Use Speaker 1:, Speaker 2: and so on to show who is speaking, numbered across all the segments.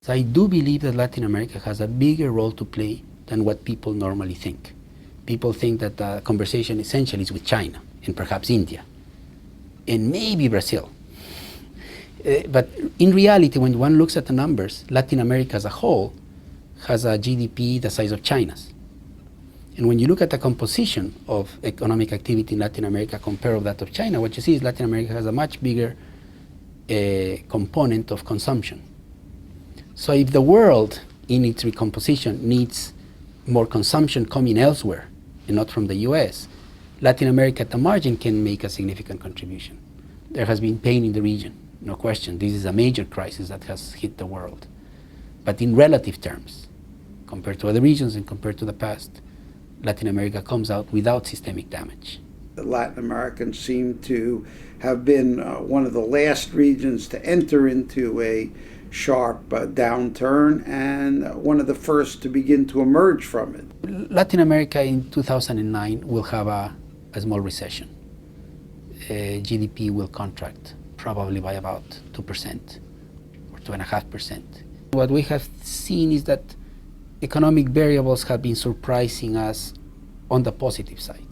Speaker 1: So I do believe that Latin America has a bigger role to play than what people normally think. People think that the conversation essentially is with China and perhaps India and maybe Brazil. But in reality, when one looks at the numbers, Latin America as a whole has a GDP the size of China's. And when you look at the composition of economic activity in Latin America compared with that of China, what you see is Latin America has a much bigger component of consumption. So if the world in its recomposition needs more consumption coming elsewhere and not from the US, Latin America at the margin can make a significant contribution. There has been pain in the region, no question. This is a major crisis that has hit the world. But in relative terms, compared to other regions and compared to the past, Latin America comes out without systemic damage.
Speaker 2: The Latin Americans seem to have been one of the last regions to enter into a sharp downturn and one of the first to begin to emerge from it.
Speaker 1: Latin America in 2009 will have a small recession. GDP will contract probably by about 2% or 2.5%. What we have seen is that economic variables have been surprising us on the positive side.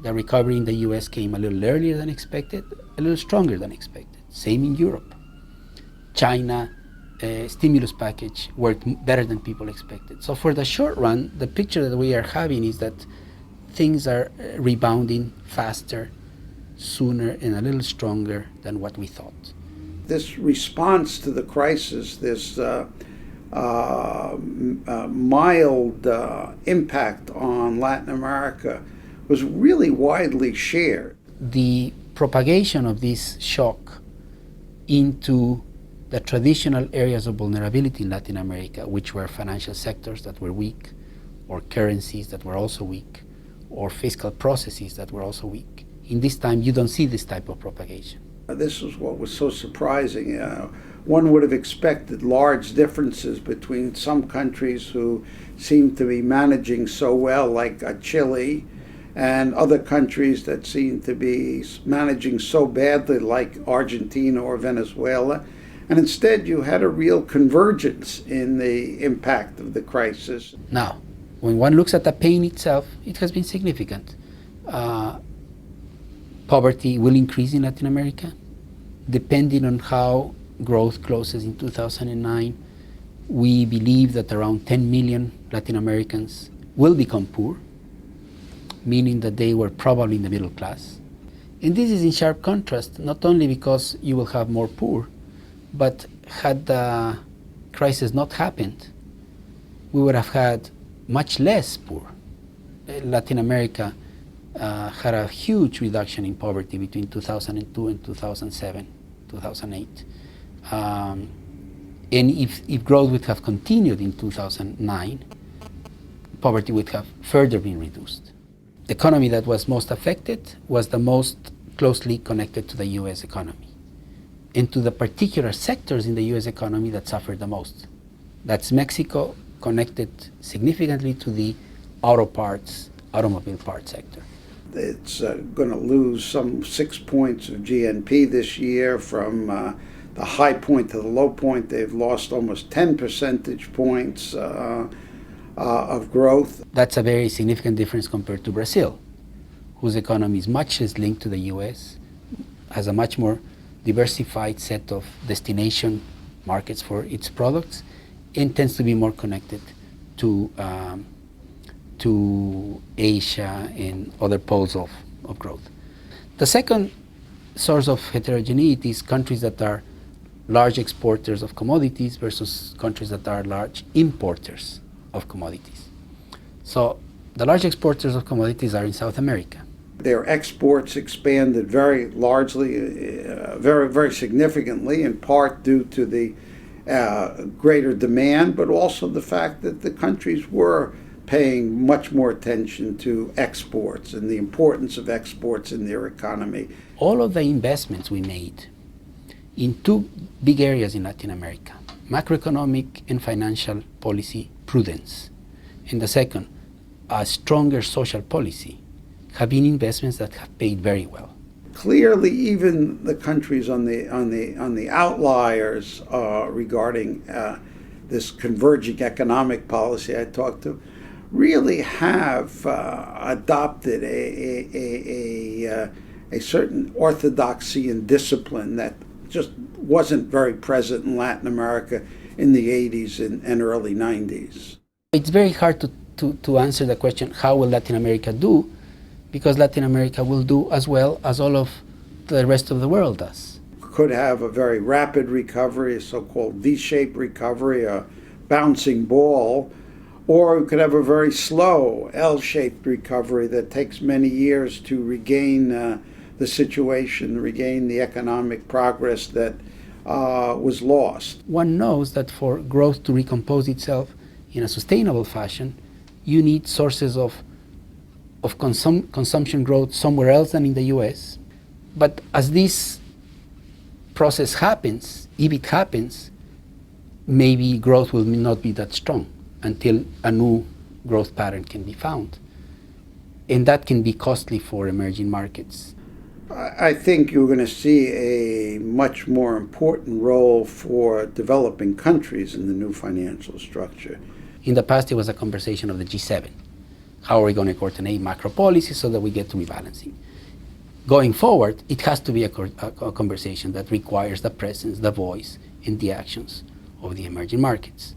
Speaker 1: The recovery in the US came a little earlier than expected, a little stronger than expected. Same in Europe. China stimulus package worked better than people expected. So for the short run, the picture that we are having is that things are rebounding faster, sooner, and a little stronger than what we thought.
Speaker 2: This response to the crisis, this mild impact on Latin America was really widely shared.
Speaker 1: The propagation of this shock into the traditional areas of vulnerability in Latin America, which were financial sectors that were weak, or currencies that were also weak, or fiscal processes that were also weak. In this time, you don't see this type of propagation.
Speaker 2: This is what was so surprising. One would have expected large differences between some countries who seem to be managing so well, like Chile, and other countries that seem to be managing so badly, like Argentina or Venezuela. And instead, you had a real convergence in the impact of the crisis.
Speaker 1: Now, when one looks at the pain itself, it has been significant. Poverty will increase in Latin America, depending on how growth closes in 2009. We believe that around 10 million Latin Americans will become poor, meaning that they were probably in the middle class. And this is in sharp contrast, not only because you will have more poor, but had the crisis not happened, we would have had much less poor. Latin America had a huge reduction in poverty between 2002 and 2007, 2008. And if growth would have continued in 2009, poverty would have further been reduced. The economy that was most affected was the most closely connected to the US economy and to the particular sectors in the US economy that suffered the most. That's Mexico, connected significantly to the automobile parts sector.
Speaker 2: It's going to lose some 6 points of GNP this year. From the high point to the low point, they've lost almost 10 percentage points of growth.
Speaker 1: That's a very significant difference compared to Brazil, whose economy is much less linked to the US, has a much more diversified set of destination markets for its products, and tends to be more connected to Asia and other poles of growth. The second source of heterogeneity is countries that are large exporters of commodities versus countries that are large importers of commodities. So the large exporters of commodities are in South America.
Speaker 2: Their exports expanded very largely, very significantly, in part due to the greater demand, but also the fact that the countries were paying much more attention to exports and the importance of exports in their economy.
Speaker 1: All of the investments we made in two big areas in Latin America, macroeconomic and financial policy prudence, and the second, a stronger social policy, have been investments that have paid very well.
Speaker 2: Clearly, even the countries on the outliers regarding this converging economic policy I talked to, really have adopted a certain orthodoxy and discipline that just wasn't very present in Latin America in the 80s and early 90s.
Speaker 1: It's very hard to answer the question, how will Latin America do? Because Latin America will do as well as all of the rest of the world does.
Speaker 2: Could have a very rapid recovery, a so-called V-shaped recovery, a bouncing ball, or we could have a very slow L-shaped recovery that takes many years to regain the situation, regain the economic progress that was lost.
Speaker 1: One knows that for growth to recompose itself in a sustainable fashion, you need sources of consumption growth somewhere else than in the US. But as this process happens, if it happens, maybe growth will not be that strong until a new growth pattern can be found. And that can be costly for emerging markets.
Speaker 2: I think you're going to see a much more important role for developing countries in the new financial structure.
Speaker 1: In the past, it was a conversation of the G7. How are we going to coordinate macro policy so that we get to rebalancing? Going forward, it has to be a conversation that requires the presence, the voice, and the actions of the emerging markets.